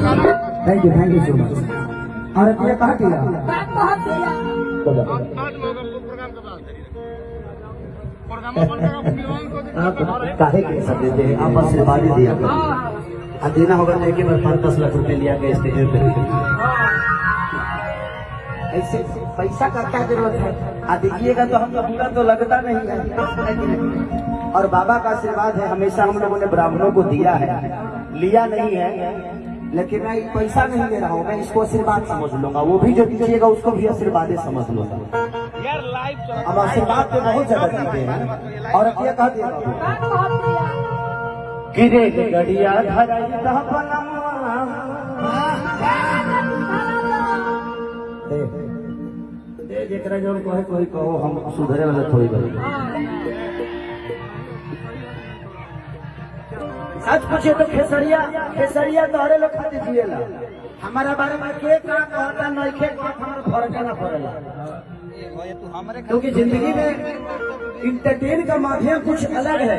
Thank you so much. और ये कहा किया आप काहे के सब देते हैं, आप आशीर्वाद ही दिया करें। देना होगा तो एक बार 5-10 लाख रुपए लिया गया स्टेज पे। ऐसे पैसा का क्या जरूरत है? देखिएगा तो हमको पूरा तो लगता नहीं है। और बाबा का आशीर्वाद है, हमेशा हम लोगों ने ब्राह्मणों को दिया है, लिया नहीं है। लेकिन मैं पैसा नहीं दे रहा हूँ, मैं इसको आशीर्वाद समझ लूंगा। वो भी जो दीजिएगा उसको भी आशीर्वाद समझ लूंगा। हम आशीर्वाद पे बहुत ज्यादा जीते हैं। और अब ये कह दिया गिरे गड़िया जेकरा जो कहे कोई कहो, हम सुधरे वाला थोड़ी बड़ी। सच पूछे तो खेसरिया तोहरे लोग खा दीजिएला। हमारा बारे में के का कहता नहीं खे हमारा फर्क ना पड़ेला। क्योंकि जिंदगी में इंटरटेन का माध्यम कुछ अलग है।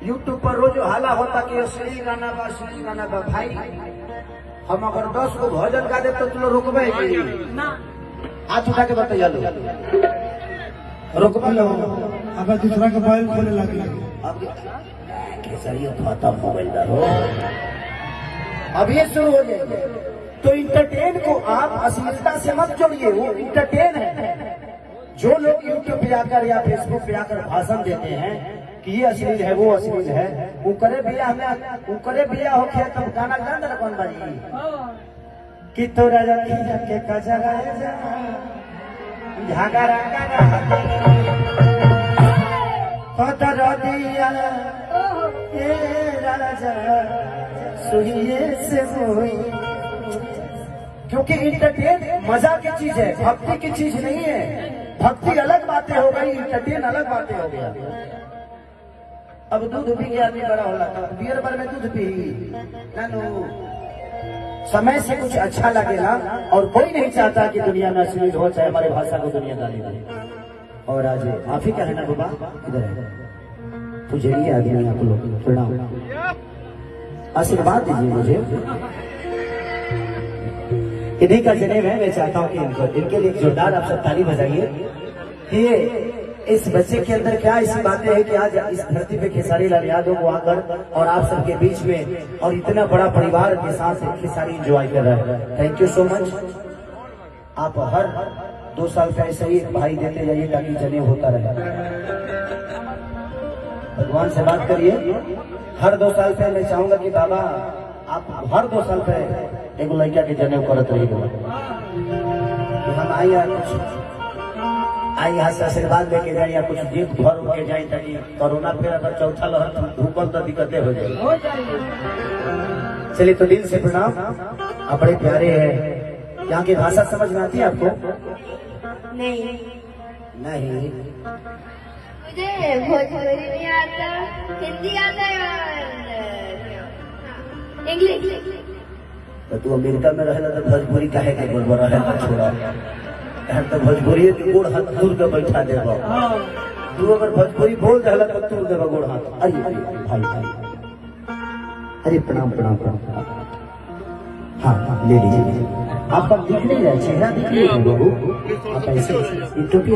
यूट्यूब पर रोज हाला होता कि असली गाना बा भाई। हम अगर 10 को भजन गा दे तो तुम रुकबे हाथ उठा के बताइए लो रुकबे लो। अब दूसरा के मोबाइल खोले लगे अब ये शुरू हो जाएगा। तो इंटरटेन को आप अश्लीलता से मत जोड़िए, वो इंटरटेन है। जो लोग यूट्यूब पे आकर या फेसबुक पे आकर भाषण देते हैं कि ये अश्लील है, वो अश्लील है, वो करे बिया होके तब गाना गान कौन बाजी कि तोरा रखी के कजरा झगड़ा कतर दिया ए राजा सुहिए से मोई। क्योंकि इंटरटेन मजा की चीज है, भक्ति की चीज नहीं है। भक्ति अलग बातें हो गई, इंटरटेन अलग बातें हो गया। अब दूध पी के आदमी बड़ा होला था, बियर बार में दूध पी नानू। समय से कुछ अच्छा लगेगा और कोई नहीं चाहता कि दुनिया में अश्लील हो, चाहे हमारे भाषा को दुनिया गाली दे। और आज आप ही क्या है ना बाबा, इधर है पुजेरिए आदमी, आप लोग प्रणाम, आशीर्वाद दीजिए मुझे। इन्हीं का जनेब है, मैं चाहता हूँ कि इनके लिए जोरदार आप सब ताली बजाइए। ये इस बच्चे के अंदर क्या ऐसी बातें हैं कि आज इस धरती पे खेसारी लाल यादव को आकर और आप सबके बीच में और इतना बड़ा परिवार के साथ खेसारी एंजॉय कर रहा है। Thank you so much. आप हर 2 साल का ऐसे ही भाई देते जाइए ताकि जनेब होता रहे। भगवान से बात करिए। हर 2 साल पे मैं चाहूंगा कि बाबा आप हर 2 साल पे एक लड़का के जनेब करते रहिएगा। हम आई यहाँ से आशीर्वाद लेके जाए या कुछ जीत भर के जाए ताकि कोरोना फिर अगर चौथा लहर भूकंप तो दिक्कतें हो जाए। चलिए तो दिल से प्रणाम। आप बड़े प्यारे हैं। यहाँ की भाषा समझ में आती है आपको? नहीं मुझे भोजपुरी भी आता, हिंदी आता है और इंग्लिश। तो तू अमेरिका में रहेला तो भोजपुरी काहे के बोल रहा है? छोड़ा तो भोजपुरी के गोड़ हाथ दूर के बैठा देगा। तू अगर भोजपुरी बोल रहा तो तू देगा गोड़ हाथ। अरे भाई अरे प्रणाम। हाँ ले लीजिए। आपका दिख नहीं रहा, चेहरा दिख नहीं रहा बाबू। आप ऐसे टोपी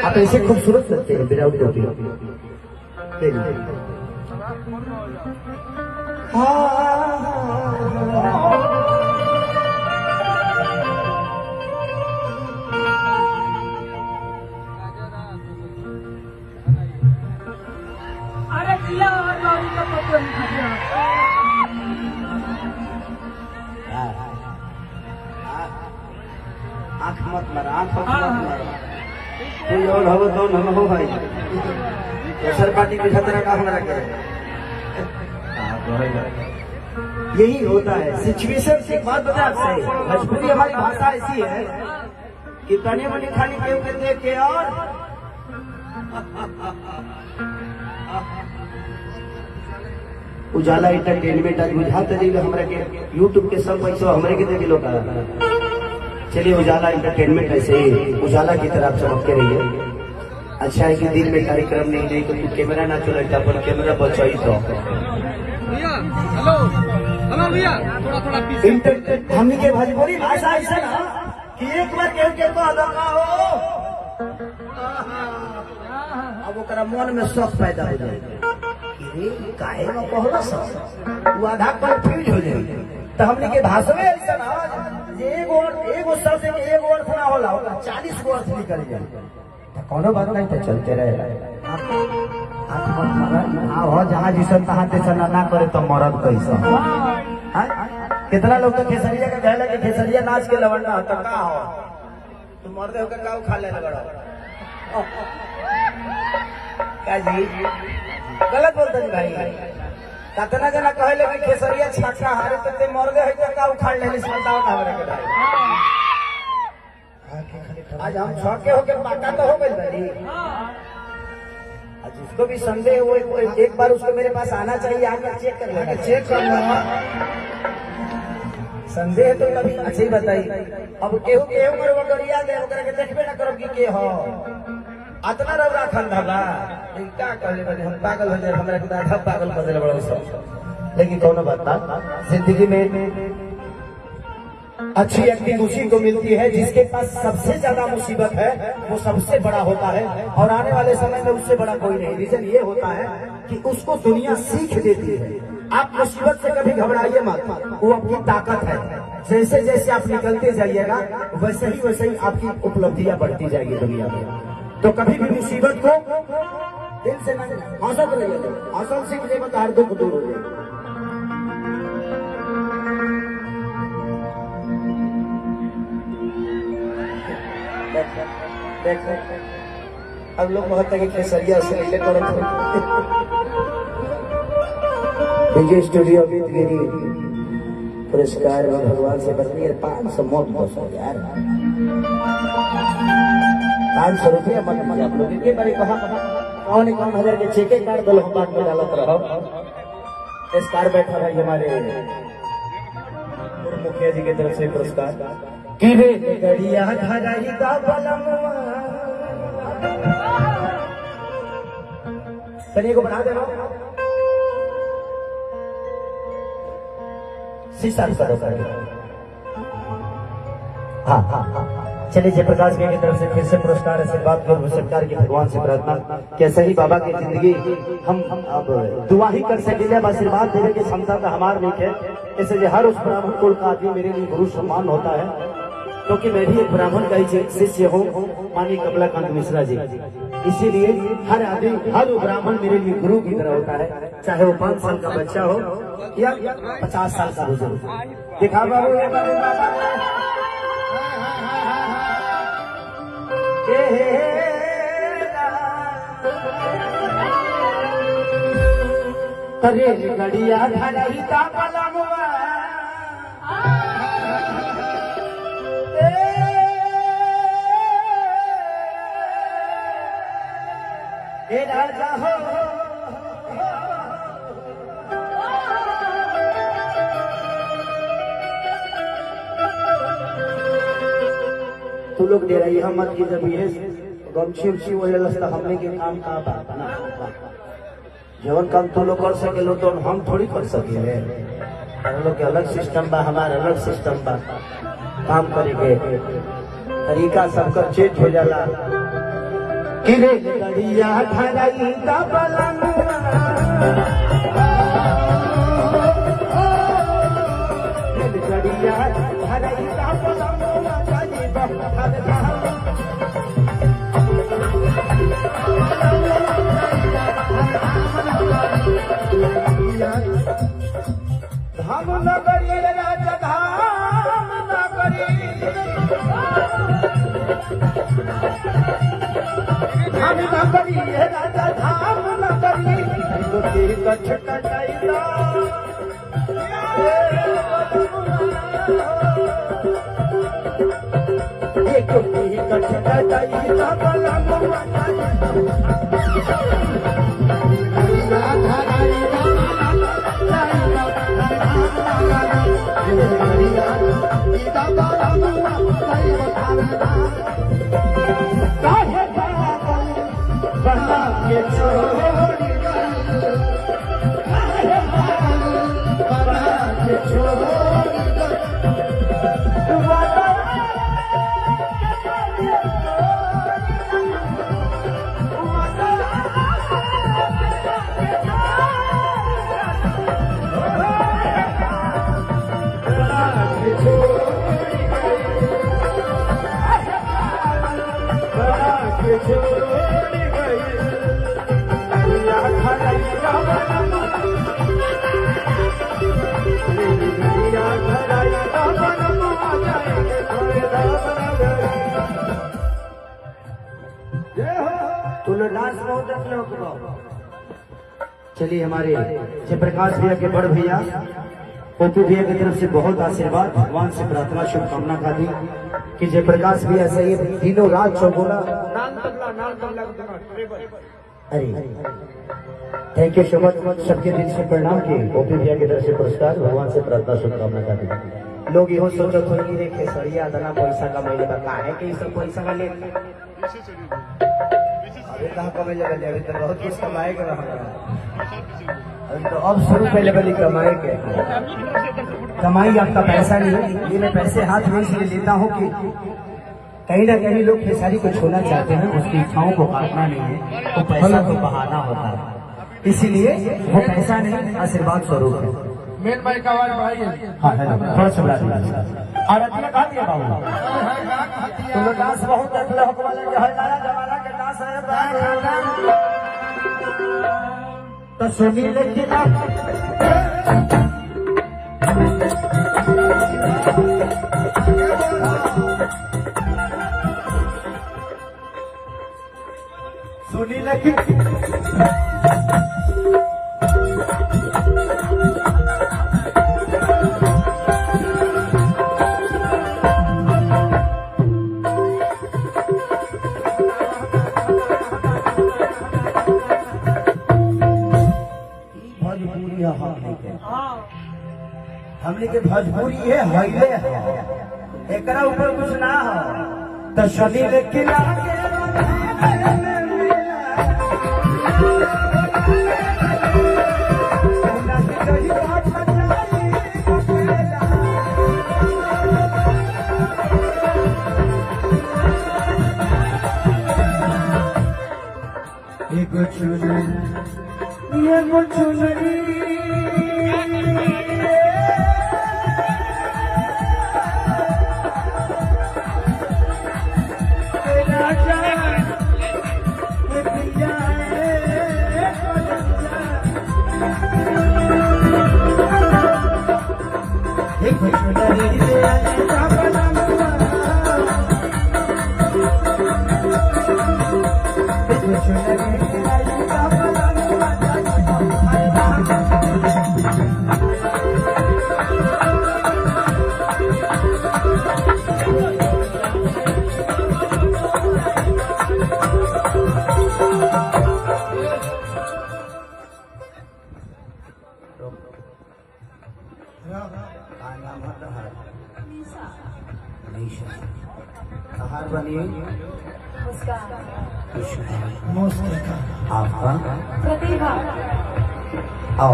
आप ऐसे खूबसूरत लगते हैं विदाउट टोपी। ले लीजिए। आँख मत मारा। कोई और हो तो न हो भाई। सर पार्टी के खतरा का हमारा क्या? यही होता है सिचुएशन। एक बात बता आपसे, भोजपुरी हमारी भाषा ऐसी है कि तने मनी खाली केहू के देख के और उजाला एंटरटेनमेंट आज बुझाते नहीं हमारे के यूट्यूब के सब पैसा हमारे के देखे लोग। चलिए उजाला एंटरटेनमेंट ऐसे ही उजाला की तरफ चमकते रहिए। अच्छा है कि दिन में कार्यक्रम नहीं तो कैमरा ना चलता पर कैमरा बचाई तो भैया हेलो हेलो भैया थोड़ा थोड़ा पीछे हमनी के भोजपुरी भाषा ऐसा ना कि एक बार केहू के कह दो का हो अब ओकरा मन में शौक पैदा हो जाएगा कि रे काहे न कहला सब वो आधा कंफ्यूज हो जाए। तो हमनी के भाषा में ऐसा ना जे एगो शब्द के एगो अर्थ ना होला ओकरा 40 गो अर्थ निकल जाए। तो कोनो बात नहीं तो चलते रहे हो जहाँ जिसन तहाँ ते चना ना करे तो मरद कैसा। कितना लोग तो खेसरिया का कहला कि खेसरिया नाच के लवंडा हो तो का हो तुम मरदे होकर का खा ले लगड़ा का जी गलत बोलते जी भाई। कतना जना कहले कि खेसरिया छक्का हारे तो ते मरदे है तो का उखाड़ ले इस बताओ ना हमरा के भाई। आज हम छके होकर पाका तो हो गइल भाई। आज उसको भी संदेह हो एक बार उसको मेरे पास आना चाहिए आकर चेक कर लेना चेक कर लेना संदेह तो कभी अच्छी बताई। अब केहू केहू मर वगरिया दे ओकरा के देखबे ना करब कि के हो अतना रौरा खंडला का कहले बने हम पागल हो जाए हमरा के आधा पागल कर देले बड़ा सब। लेकिन कोनो बात ना जिंदगी में अच्छी एक्टिंग उसी को मिलती है जिसके पास सबसे ज्यादा मुसीबत है वो सबसे बड़ा होता है और आने वाले समय में उससे बड़ा कोई नहीं। रीजन ये होता है कि उसको दुनिया सीख देती है। आप मुसीबत से कभी घबराइए मत, वो अपनी ताकत है। जैसे जैसे आप निकलते जाइएगा वैसे ही आपकी उपलब्धियां बढ़ती जाएगी दुनिया में। तो कभी भी मुसीबत को दिल से हौसला रहिए, हौसला से मुझे बता हर दुख दूर हो जाएगा। देख अब लोग कहते हैं कि खेसरिया से ले करो विजय स्टूडियो गिरी पुरस्कार में भगवान से बदली 500 मौत यार 500 रुपया मत लीजिए आप लोग इनके बारे कहा कौन 51,000 के चेके कार्ड दो हम बात में डालत रहो। इस कार बैठा भाई हमारे पूर्व मुखिया जी की तरफ से पुरस्कार कि रे गड़िया धराई दा बलमवा तनी को बना दे लो शीशा करो हाँ चलिए जयप्रकाश भाई की तरफ से फिर से पुरस्कार आशीर्वाद और सरकार की भगवान से प्रार्थना कि सही बाबा की जिंदगी हम अब दुआ ही कर सके जब आशीर्वाद देने की क्षमता तो हमारे नहीं है। इसलिए हर उस ब्राह्मण कुल का आदमी मेरे लिए गुरु सम्मान होता है क्योंकि मैं भी एक ब्राह्मण का ही शिष्य हूँ माननीय कमलाकांत मिश्रा जी। इसीलिए हर आदमी हर ब्राह्मण मेरे लिए गुरु की तरह होता है, चाहे वो 5 साल का बच्चा हो या 50 साल का बुजुर्ग। दिखा बाबू अरे गड़िया धराई दा बलमवा ए राजा हो तू लोग दे रही है मत की जब ये गमछी उमछी वो लस्ता हमने के काम का बात ना जीवन काम तू लोग कर सके लो तो हम थोड़ी कर सके हम लोग के अलग सिस्टम बा हमारा अलग सिस्टम बा काम करे के तरीका सबका चेंज हो जाला। कि रे गड़िया धराई दा बलमवा गड़िया धराई दा बलमवा जानी बहर धाम नगरी राजा धाम नगरी धाम नगरी राजा धाम नगरी गोटी कछ कटाईदा ये गोटी कछ कटाईदा बलमवा बना के छोड़ लोग चलिए हमारे जयप्रकाश भैया के बड़ भैया पप्पू भैया की तरफ से बहुत आशीर्वाद, भगवान से प्रार्थना शुभकामना का दी कि जयप्रकाश भैया सही दिनों रात चौगुना। अरे थैंक यू सो मच, सबके दिल से प्रणाम की पप्पू भैया की तरफ से पुरस्कार, भगवान से प्रार्थना शुभकामना का दी। लोग यो सोचो तो नहीं देखे सरिया इतना पैसा कमाइले बा काहे के सब पैसा वाले अभी कहाँ कमाइले बा, अभी तो बहुत कुछ कमाए के रहा, अभी तो अब शुरू पहले वाली कमाए के कमाई आपका पैसा नहीं, ये मैं पैसे हाथ में इसलिए लेता हूँ कि कहीं ना कहीं लोग खेसारी को छूना चाहते हैं, उसकी इच्छाओं को काटना नहीं है, वो पैसा तो बहाना होता है, इसीलिए वो पैसा नहीं आशीर्वाद स्वरूप है। मेन भाई का आवाज बढ़ाइए। हाँ है ना, थोड़ा सा बढ़ा दीजिए। और अतिया कहा दिया बाबू तुम डांस बहुत देखले हो वाले के है नया जमाना के डांस है बाबू तो सुनी लेकिन सुनी लेकिन हमने के भोजपुरी है हईले है, एकरा ऊपर कुछ ना हो तो शनि लेकिन आहार बनिए आपका प्रतिभा आओ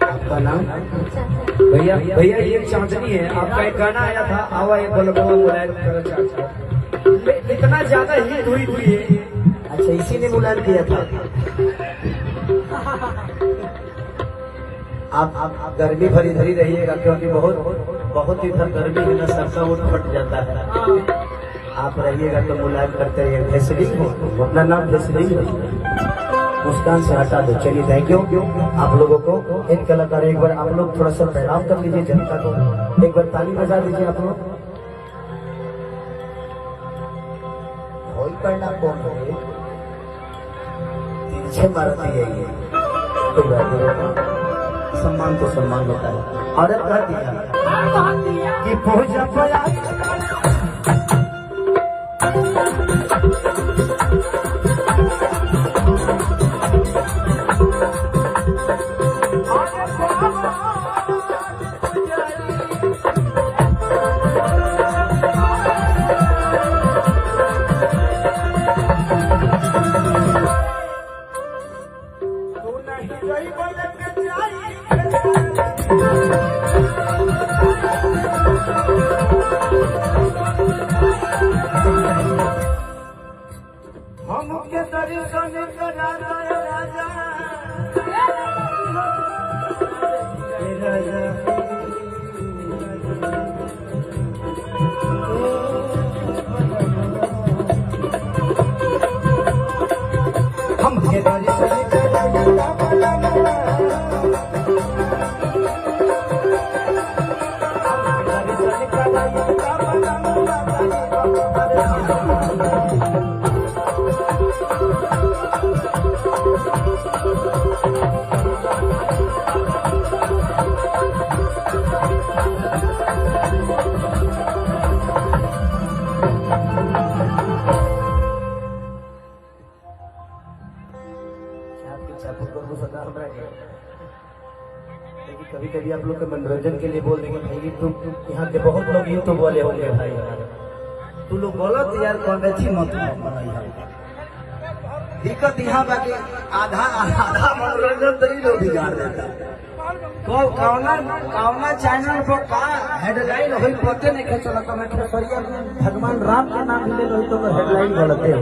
आपका नाम भैया भैया ये चांदनी है, आपका एक गाना आया था आवा ये बलबा मुलायम इतना ज्यादा हिट हुई थी ये, अच्छा इसी ने मुलायम किया था। आप गर्मी भरी धरी रहिएगा क्योंकि बहुत इधर गर्मी है ना, सबका उठ फट जाता है, आप रहिएगा तो मुलायम करते रहिए। फेसलिंग हो अपना नाम फेसलिंग है, मुस्कान से हटा दो। चलिए थैंक यू आप लोगों को, इन कलाकार एक बार आप लोग थोड़ा सा प्रणाम कर लीजिए जनता को, एक बार ताली बजा दीजिए आप लोग। कोई परिणाम कौन हो तिरछे मारती है ये तो सम्मान तो सम्मान होता है। ऑर्डर कर दिया कि पूजा हमके दर्शन करा राजा हमके दर्शन करा सपोर्ट करो सदा हमरा के। लेकिन कभी कभी आप लोग के मनोरंजन के लिए बोल देंगे भाई यूट्यूब यहाँ के बहुत लोग यूट्यूब वाले होंगे भाई तू लोग गलत यार कॉन्वेक्सी मत बनाई। दिक्कत यहाँ बाकी आधा आधा मनोरंजन तरी लोग बिगाड़ देता। कौना चैनल पर का हेडलाइन हो पते नहीं के चला मैं खेसरिया भगवान राम के नाम ले लो तो हेडलाइन गलत है।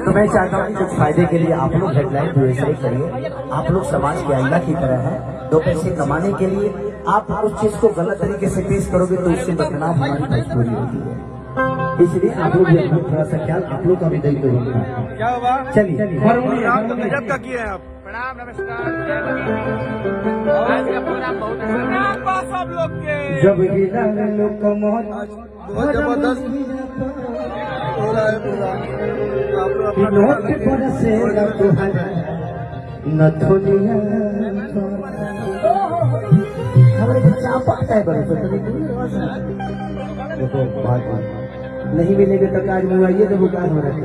तो मैं चाहता हूँ कुछ फायदे के लिए आप लोग हेडलाइन भी वैसे ही करिए। आप लोग समाज के आईना की तरह है। 2 पैसे कमाने के लिए आप उस चीज को गलत तरीके से पेश करोगे तो इससे बदनाम हमारी मजबूरी होती है। इसलिए आप लोग भी थोड़ा सा ख्याल आप लोग का भी दायित्व होगा। क्या हुआ? चलिए गजब का किए हैं आप। प्रणाम नमस्कार आज का प्रोग्राम बहुत अच्छा है। सब लोग के जब गिरा लोग को मौत बहुत जबरदस्त हो रहा है प्रोग्राम। नोट पर से तुम्हारा नथुनिया हमारे बच्चा पाता है बड़े देखो बात नहीं मिलेगा तो काज मंगाइए तो वो काम हो रहा है।